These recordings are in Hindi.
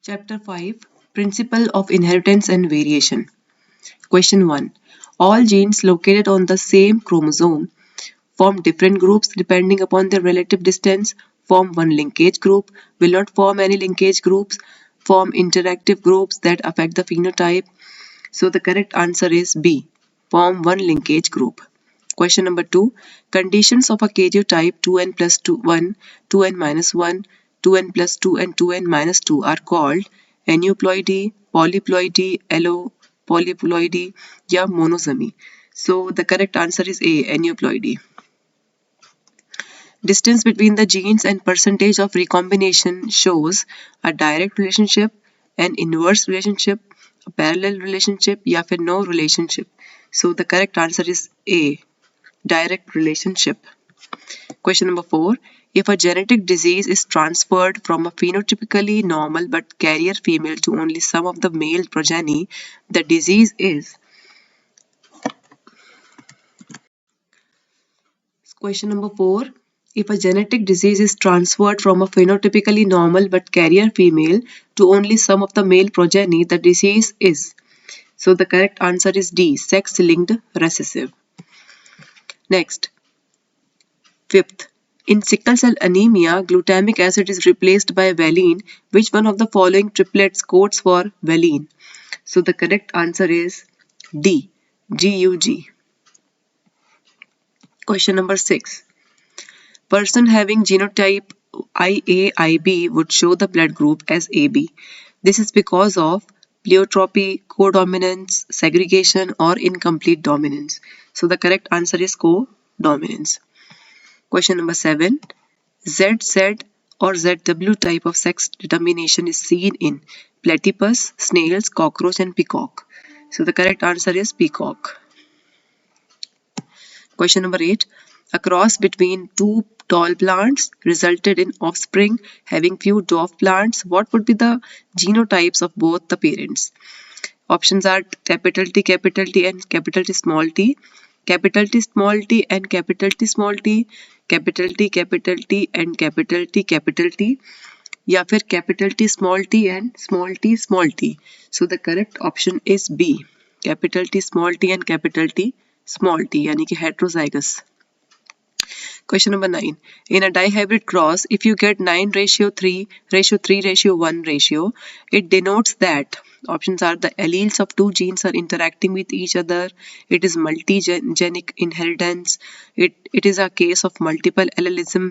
Chapter 5 Principle of Inheritance and Variation. Question 1. All genes located on the same chromosome form different groups depending upon their relative distance, form one linkage group, will not form any linkage groups, form interactive groups that affect the phenotype. So the correct answer is B. Form one linkage group. Question number 2. Conditions of a karyotype 2n plus 2, 1, 2n minus 1, 2n plus 2 and 2n minus 2 are called aneuploidy, polyploidy, allopolyploidy या monosomy. So the correct answer is A. Aneuploidy. Distance between the genes and percentage of recombination shows a direct relationship, an inverse relationship, a parallel relationship या फिर no relationship. So the correct answer is A. Direct relationship. Question number 4. If a genetic disease is transferred from a phenotypically normal but carrier female to only some of the male progeny, the disease is. Question number 4. If a genetic disease is transferred from a phenotypically normal but carrier female to only some of the male progeny, the disease is. So the correct answer is D. Sex-linked recessive. Next. 5th. In sickle cell anemia, glutamic acid is replaced by valine. Which one of the following triplets codes for valine? So the correct answer is D. GUG. Question number 6. Person having genotype IA-IB would show the blood group as AB. This is because of pleiotropy, codominance, segregation, or incomplete dominance. So the correct answer is codominance. Question number 7. ZZ or ZW type of sex determination is seen in platypus, snails, cockroach and peacock. So the correct answer is peacock. Question number 8. A cross between two tall plants resulted in offspring having few dwarf plants. What would be the genotypes of both the parents? Options are capital T and capital T small t, capital T small t and capital T small t, capital T and capital T या फिर capital T small t and small t. So the correct option is B. Capital T small t and capital T small t यानी कि heterozygous. Question number 9. In a dihybrid cross, if you get 9:3:3:1 ratio, it denotes that. Options are the alleles of two genes are interacting with each other. It is multigenic inheritance. It is a case of multiple allelism.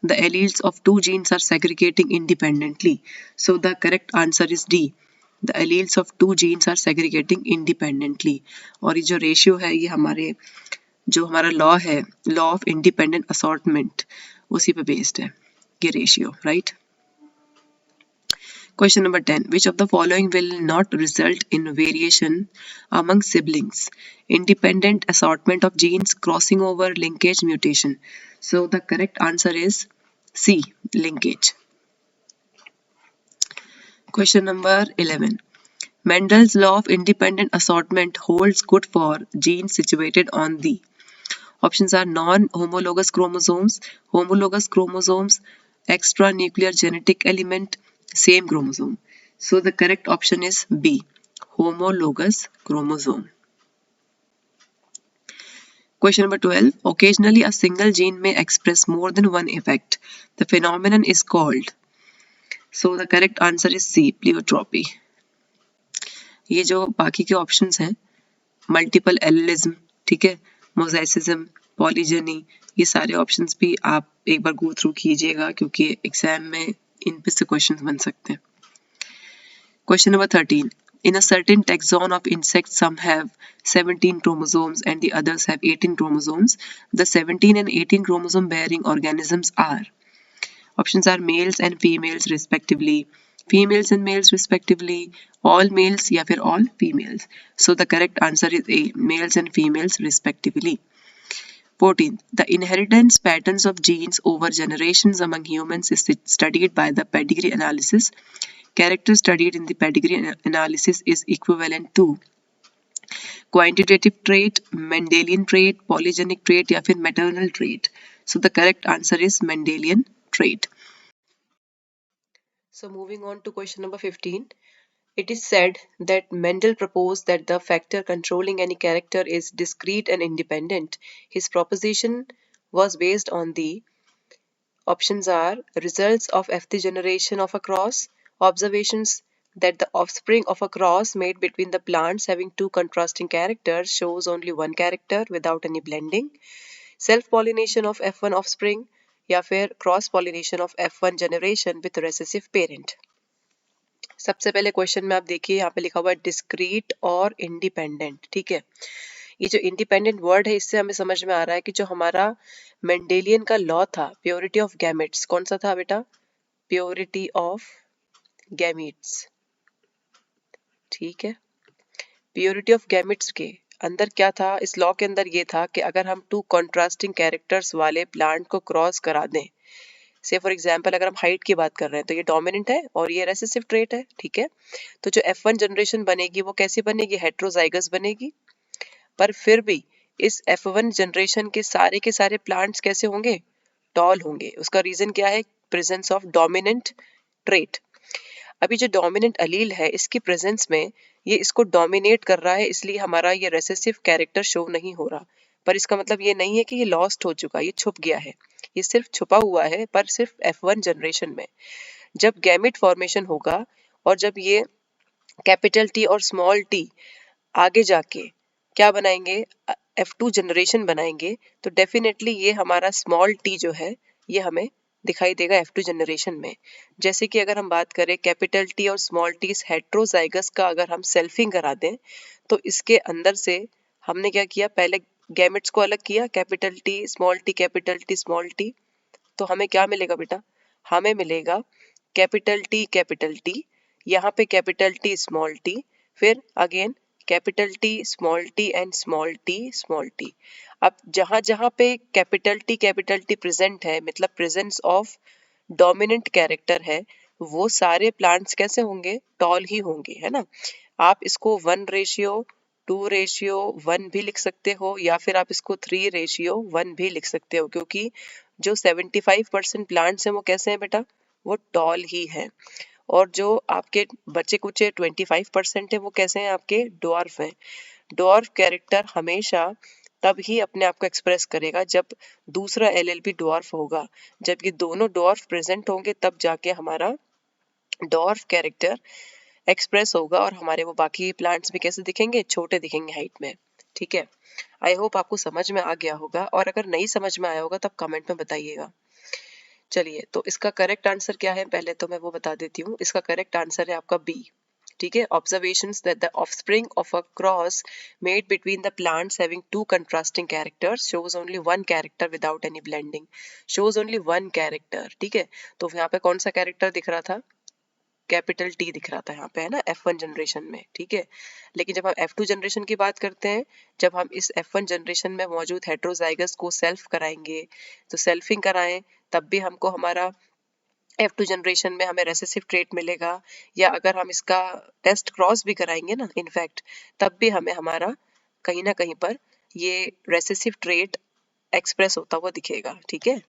The alleles of two genes are segregating independently. So the correct answer is D. The alleles of two genes are segregating independently. और ये जो रेशियो है ये जो हमारा लॉ है, लॉ ऑफ इंडिपेंडेंट असॉर्टमेंट, उसी पे बेस्ड है ये ratio, right. Question number 10. Which of the following will not result in variation among siblings? Independent assortment of genes, crossing over, linkage, mutation. So the correct answer is C. Linkage. Question number 11. Mendel's law of independent assortment holds good for genes situated on the. Options are non-homologous chromosomes, homologous chromosomes, extranuclear genetic element, same chromosome. So the correct option is B. Homologous chromosome. Question number 12. Occasionally a single gene may express more than one effect. The phenomenon is called. So the correct answer is C. Pleiotropy. ये जो बाकी के ऑप्शंस हैं, मल्टीपल एलिलिज्म, ठीक है, मोज़ाइसिज्म, पॉलीजेनी, ये सारे ऑप्शंस भी आप एक बार गो थ्रू कीजिएगा क्योंकि एग्जाम में इन पे से क्वेश्चंस बन सकते हैं. Question number 13. In a certain taxon of insects, some have 17 chromosomes and the others have 18 chromosomes. The 17 and 18 chromosome bearing organisms are. Options are males and females respectively, females and males respectively, all males या फिर all females. So the correct answer is A. Males and females respectively. 14. The inheritance patterns of genes over generations among humans is studied by the pedigree analysis. Character studied in the pedigree analysis is equivalent to quantitative trait, Mendelian trait, polygenic trait या फिर maternal trait. So the correct answer is Mendelian trait. So moving on to question number 15. It is said that Mendel proposed that the factor controlling any character is discrete and independent. His proposition was based on the options are results of fth generation of a cross, observations that the offspring of a cross made between the plants having two contrasting characters shows only one character without any blending, self pollination of F1 offspring या फिर cross pollination of F1 generation with recessive parent. सबसे पहले क्वेश्चन में आप देखिए यहाँ पे लिखा हुआ है डिस्क्रीट और इंडिपेंडेंट। ठीक है, ये जो इंडिपेंडेंट वर्ड है इससे हमें समझ में आ रहा है कि जो हमारा मेंडेलियन का लॉ था प्योरिटी ऑफ गैमेट्स, कौन सा था बेटा? Purity of gametes. ठीक है, प्योरिटी ऑफ गैमेट्स के अंदर क्या था? इस लॉ के अंदर ये था कि अगर हम टू कॉन्ट्रास्टिंग कैरेक्टर्स वाले प्लांट को क्रॉस करा दें, से फॉर एग्जांपल अगर हम हाइट की बात कर रहे हैं तो ये डोमिनेंट है और ये रेसेसिव ट्रेट है। ठीक है, तो जो F1 जनरेशन बनेगी वो कैसी बनेगी? हेट्रोजाइगस बनेगी। पर फिर भी इस F1 जनरेशन के सारे प्लांट्स कैसे होंगे? टॉल होंगे। उसका रीजन क्या है? Presence of dominant trait. अभी जो डोमिनेंट अलील है इसकी प्रेजेंस में ये इसको डोमिनेट कर रहा है, इसलिए हमारा ये रेसेसिव कैरेक्टर शो नहीं हो रहा। पर इसका मतलब ये नहीं है कि ये लॉस्ट हो चुका, ये छुप गया है, ये सिर्फ छुपा हुआ है, पर सिर्फ F1 जनरेशन में। जब गैमेट फॉर्मेशन होगा और जब ये कैपिटल टी और स्मॉल टी आगे जाके क्या बनाएंगे? F2 जनरेशन बनाएंगे, तो डेफिनेटली ये हमारा स्मॉल टी जो है ये हमें दिखाई देगा F2 जनरेशन में। जैसे कि अगर हम बात करें कैपिटल टी और स्मॉल टी हेट्रोजाइगस का अगर हम सेल्फिंग करा दें तो इसके अंदर से हमने क्या किया? पहले गैमेट्स को अलग किया, capital T small T capital T small T, तो हमें क्या मिलेगा बेटा? हमें मिलेगा कैपिटल टी, यहाँ पे कैपिटल टी स्मॉल टी, फिर again capital T small T and small T. अब जहां जहां पे कैपिटल टी प्रेजेंट है, मतलब प्रेजेंस ऑफ डोमिनेंट कैरेक्टर है, वो सारे प्लांट्स कैसे होंगे? टॉल ही होंगे, है ना। आप इसको 1:2:1 भी लिख सकते हो या फिर आप इसको 3:1 भी लिख सकते हो, क्योंकि जो 75% प्लांट्स हैं वो कैसे हैं बेटा? वो टॉल ही हैं। और जो आपके बचे कुचे 25% है वो कैसे हैं? आपके डॉर्फ हैं। डॉर्फ कैरेक्टर हमेशा तब ही अपने आप को एक्सप्रेस करेगा जब दूसरा LLP डॉर्फ होगा। जब ये दोनों डॉर्फ प्रेजेंट होंगे तब जाके हमारा डॉर्फ कैरेक्टर एक्सप्रेस होगा और हमारे वो बाकी प्लांट्स भी कैसे दिखेंगे? छोटे दिखेंगे हाइट में। ठीक है, आई होप आपको समझ में आ गया होगा, और अगर नहीं समझ में आया होगा तब कमेंट में बताइएगा। चलिए, तो इसका करेक्ट आंसर क्या है पहले तो मैं वो बता देती हूँ। इसका करेक्ट आंसर है आपका बी। ठीक है, observations that the offspring of a cross made between the plants having two contrasting characters shows only one character without any blending. Shows only one character. ठीक है, तो यहाँ पे कौन सा कैरेक्टर दिख रहा था? कैपिटल टी दिख रहा था यहाँ पे, है ना, F1 जनरेशन में। ठीक है, लेकिन जब हम F2 जनरेशन की बात करते हैं, जब हम इस F1 जनरेशन में मौजूद हेट्रोजाइगस को सेल्फ कराएंगे, तो सेल्फिंग कराएं तब भी हमको हमारा F2 जनरेशन में हमें रेसेसिव ट्रेट मिलेगा, या अगर हम इसका टेस्ट क्रॉस भी कराएंगे ना इनफैक्ट, तब भी हमें हमारा कहीं ना कहीं पर ये रेसेसिव ट्रेट एक्सप्रेस होता हुआ दिखेगा। ठीक है,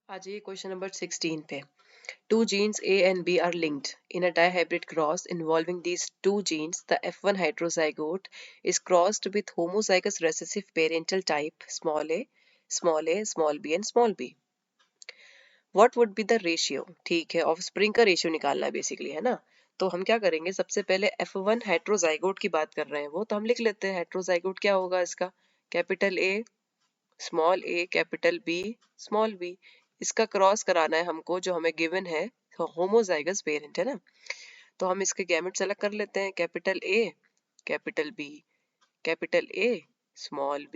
आ जाइए क्वेश्चन नंबर 16 पे। Two genes A and B are linked in a dihybrid cross involving these two genes. The F1 heterozygote is crossed with homozygous recessive parental type small a, small b and small b. What would be the ratio? ठीक है, ऑफस्प्रिंग का रेशियो निकालना है बेसिकली, है ना। तो हम क्या करेंगे? सबसे पहले F1 हेट्रोजाइगोट की बात कर रहे हैं, वो तो हम लिख लेते हैं। हेट्रोजाइगोट क्या होगा इसका? Capital A capital B small b। इसका क्रॉस कराना है हमको, जो हमें गिवन है होमोजाइगस पेरेंट, है ना। तो हम इसके गैमेट्स अलग कर लेते हैं। Capital A capital B capital A small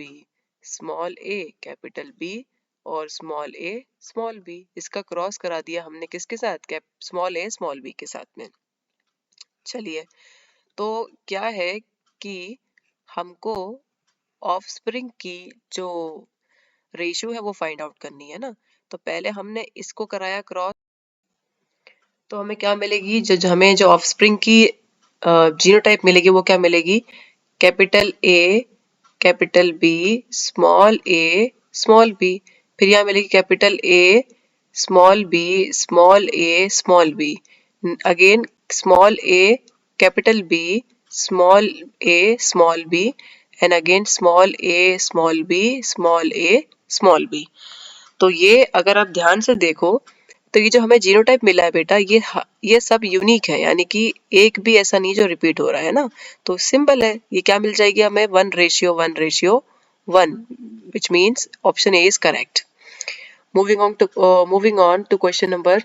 a capital B और स्मॉल a स्मॉल b। इसका क्रॉस करा दिया हमने किसके साथ? स्मॉल a स्मॉल b के साथ में। चलिए, तो क्या है कि हमको ऑफस्प्रिंग की जो रेशियो है वो फाइंड आउट करनी है ना। तो पहले हमने इसको कराया क्रॉस, तो हमें क्या मिलेगी? जो हमें जो ऑफस्प्रिंग की जीनोटाइप मिलेगी वो क्या मिलेगी? Capital A capital B small a small b। फिर यहाँ मिलेगी capital A small b, small a, small b. Again small a, capital B, small a, small b, and again small a, small b, small a, small b. तो ये अगर आप ध्यान से देखो तो ये जो हमें जीनोटाइप मिला है बेटा, ये सब यूनिक है, यानी कि एक भी ऐसा नहीं जो रिपीट हो रहा है ना। तो सिंपल है, ये क्या मिल जाएगी हमें, 1:1:1, which means option A is correct. moving on to question number,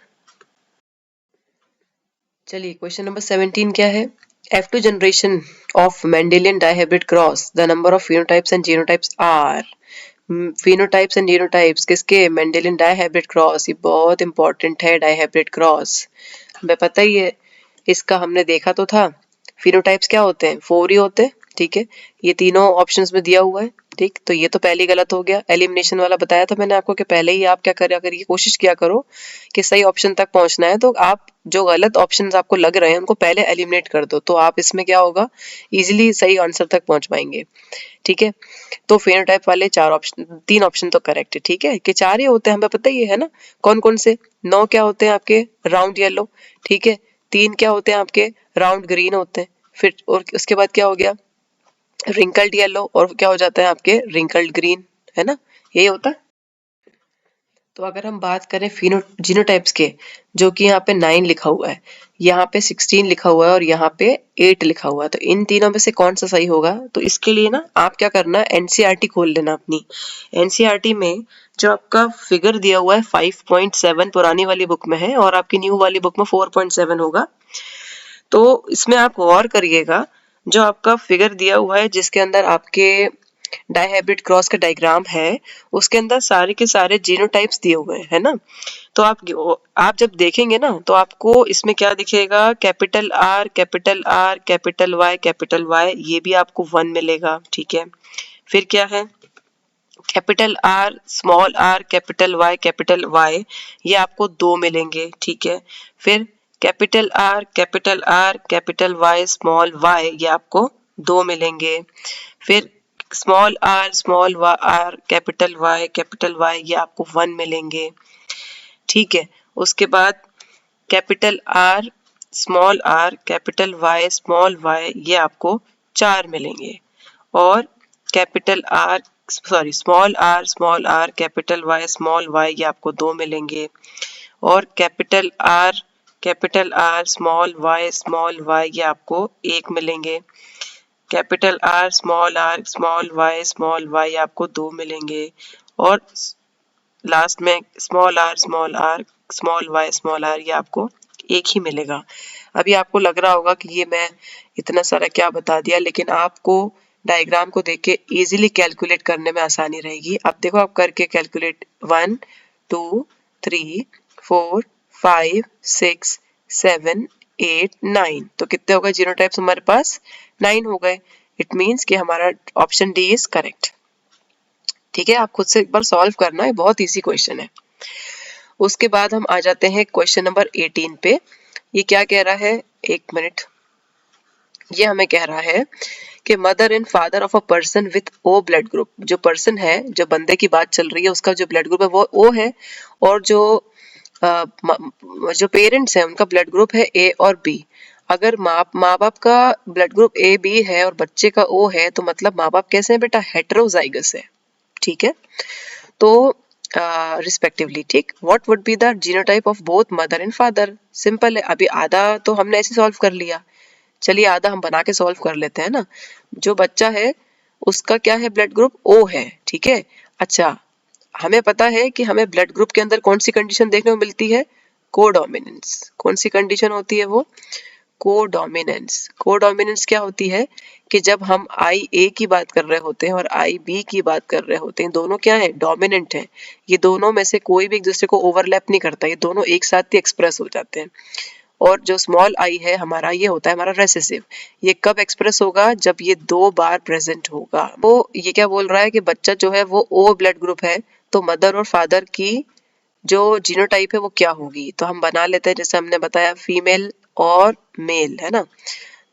चलिए क्वेश्चन नंबर 17 क्या है। F2 generation of Mendelian dihybrid cross, the number of phenotypes and genotypes are. phenotypes and genotypes किसके, मेंडेलियन डाइहाइब्रिड क्रॉस। ये बहुत इंपॉर्टेंट है, डाइहाइब्रिड क्रॉस हमें पता ही है, इसका हमने देखा तो था। फिनोटाइप्स क्या होते हैं, 4 ही होते हैं, ठीक है। ये तीनों ऑप्शंस में दिया हुआ है, ठीक। तो ये तो पहले ही गलत हो गया, एलिमिनेशन वाला बताया था मैंने आपको कि पहले ही आप क्या करा करिए, कोशिश किया करो कि सही ऑप्शन तक पहुंचना है, तो आप जो गलत ऑप्शंस आपको लग रहे हैं उनको पहले एलिमिनेट कर दो, तो आप इसमें क्या होगा, इजीली सही आंसर तक पहुंच पाएंगे, ठीक है। तो फेनोटाइप वाले 3 ऑप्शन तो करेक्ट है, ठीक है, कि 4 ही होते हैं, हमें पता ही है ना कौन कौन से। 9 क्या होते हैं आपके, राउंड येलो, ठीक है। 3 क्या होते हैं आपके, राउंड ग्रीन होते हैं। फिर और उसके बाद क्या हो गया, रिंकल्ड येलो, और क्या हो जाता है आपके, रिंकल्ड ग्रीन, है ना, यही होता है। तो अगर हम बात करें जीनोटाइप्स के, जो कि यहाँ पे 9 लिखा हुआ है, यहाँ पे 16 लिखा हुआ है और यहाँ पे 8 लिखा हुआ है, तो इन तीनों में से कौन सा सही होगा। तो इसके लिए ना आप क्या करना, एनसीईआरटी खोल लेना अपनी। एनसीईआरटी में जो आपका फिगर दिया हुआ है 5.7 पुरानी वाली बुक में है और आपकी न्यू वाली बुक में 4.7 होगा। तो इसमें आप गौर करिएगा, जो आपका फिगर दिया हुआ है जिसके अंदर आपके डाइहाइब्रिड क्रॉस का डायग्राम है, उसके अंदर सारे के सारे जीनोटाइप्स दिए हुए हैं, है ना। तो आप जब देखेंगे ना तो आपको इसमें क्या दिखेगा, capital R, capital R, capital Y, ये भी आपको 1 मिलेगा, ठीक है। फिर क्या है, capital R, small R, capital Y, ये आपको 2 मिलेंगे, ठीक है। फिर capital R, capital R, capital Y, small Y, ये आपको 2 मिलेंगे। फिर स्मॉल आर, कैपिटल वाई, ये आपको 1 मिलेंगे, ठीक है। उसके बाद capital R, small R, capital Y, small Y, ये आपको 4 मिलेंगे। और capital R, sorry, small R, capital Y, small Y, ये आपको 2 मिलेंगे। और कैपिटल आर, स्मॉल वाई, ये आपको 1 मिलेंगे। कैपिटल आर, स्मॉल वाई, आपको 2 मिलेंगे। और लास्ट में स्मॉल आर, स्मॉल वाई, ये आपको 1 ही मिलेगा। अभी आपको लग रहा होगा कि ये मैं इतना सारा क्या बता दिया, लेकिन आपको डायग्राम को देख के इजीली कैलकुलेट करने में आसानी रहेगी। अब देखो आप करके कैलकुलेट, 1 2 3 4 5 6 7 8 9, तो कितने हो गए जीनोटाइप्स हमारे पास, 9 हो गए। इट मीन्स कि हमारा ऑप्शन डी इज करेक्ट, ठीक है। आप खुद से एक बार सॉल्व करना है, बहुत इजी क्वेश्चन है। उसके बाद हम आ जाते हैं क्वेश्चन नंबर 18 पे। ये क्या कह रहा है, एक मिनट, ये हमें कह रहा है कि mother and father of a person with O blood group, जो पर्सन है, जो बंदे की बात चल रही है, उसका जो ब्लड ग्रुप है वो ओ है, और जो पेरेंट्स हैं उनका ब्लड ग्रुप है ए और बी। अगर माँ बाप का ब्लड ग्रुप ए बी है और बच्चे का ओ है, तो मतलब माँ बाप कैसे हैं बेटा, हेटेरोजाइगस है, ठीक है। तो रिस्पेक्टिवली, ठीक, what would be the genotype of both mother and father. Simple है, अभी आधा तो हमने ऐसे सॉल्व कर लिया, चलिए आधा हम बना के सॉल्व कर लेते हैं ना। जो बच्चा है उसका क्या है, ब्लड ग्रुप ओ है, ठीक है। अच्छा, हमें पता है कि हमें ब्लड ग्रुप के अंदर कौन सी कंडीशन देखने को मिलती है, कोडोमिनेंस। कौन सी कंडीशन होती है वो, कोडोमिनेंस। कोडोमिनेंस क्या होती है कि जब हम आई ए की बात कर रहे होते हैं और आई बी की बात कर रहे होते हैं, दोनों क्या है, डोमिनेंट है। ये दोनों में से कोई भी एक दूसरे को ओवरलैप नहीं करता, ये दोनों एक साथ ही एक्सप्रेस हो जाते हैं। और जो स्मॉल आई है हमारा, ये होता है हमारा रेसेसिव। ये कब एक्सप्रेस होगा, जब ये 2 बार प्रेजेंट होगा। वो ये क्या बोल रहा है कि बच्चा जो है वो ओ ब्लड ग्रुप है, तो मदर और फादर की जो जीनोटाइप है वो क्या होगी। तो हम बना लेते हैं, जैसे हमने बताया फीमेल और मेल, है ना।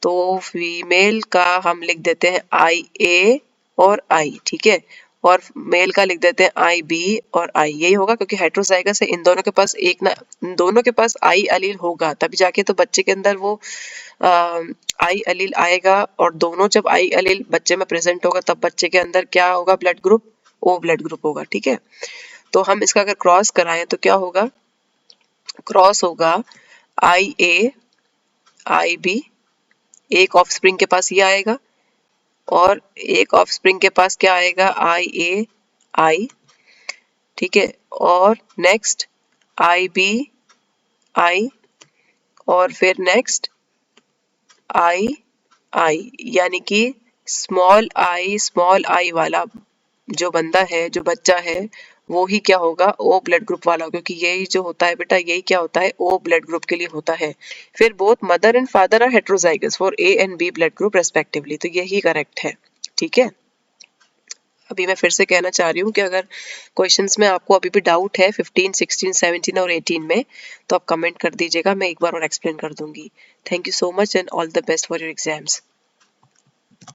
तो फीमेल का हम लिख देते हैं आई ए और आई, ठीक है। और मेल का लिख देते हैं आई बी और आई, यही होगा क्योंकि हेट्रोजाइगस है, इन दोनों के पास एक ना, इन दोनों के पास आई अलील होगा तभी जाके तो बच्चे के अंदर वो आई अलील आएगा, और दोनों जब आई अलील बच्चे में प्रेजेंट होगा तब बच्चे के अंदर क्या होगा, blood group O blood group होगा। ठीक है, तो हम इसका अगर क्रॉस कराएं तो क्या होगा, क्रॉस होगा आई ए आई बी, एक ऑफस्प्रिंग के पास ये आएगा और एक ऑफस्प्रिंग के पास क्या आएगा, आई ए आई। ठीक है, और नेक्स्ट आई बी आई, और फिर नेक्स्ट आई आई, यानी कि स्मॉल आई वाला जो बंदा है, जो बच्चा है, वो ही क्या होगा, ओ ब्लड ग्रुप वाला, क्योंकि यही जो होता है बेटा, यही क्या होता है, ओ ब्लड ग्रुप के लिए होता है। फिर both mother and father are heterozygous for A and B blood group respectively, तो यही करेक्ट है। ठीक है, अभी मैं फिर से कहना चाह रही हूँ कि अगर क्वेश्चंस में आपको अभी भी डाउट है 15, 16, 17 और 18 में, तो आप कमेंट कर दीजिएगा, मैं एक बार और एक्सप्लेन कर दूंगी। Thank you so much and all the best for your exams.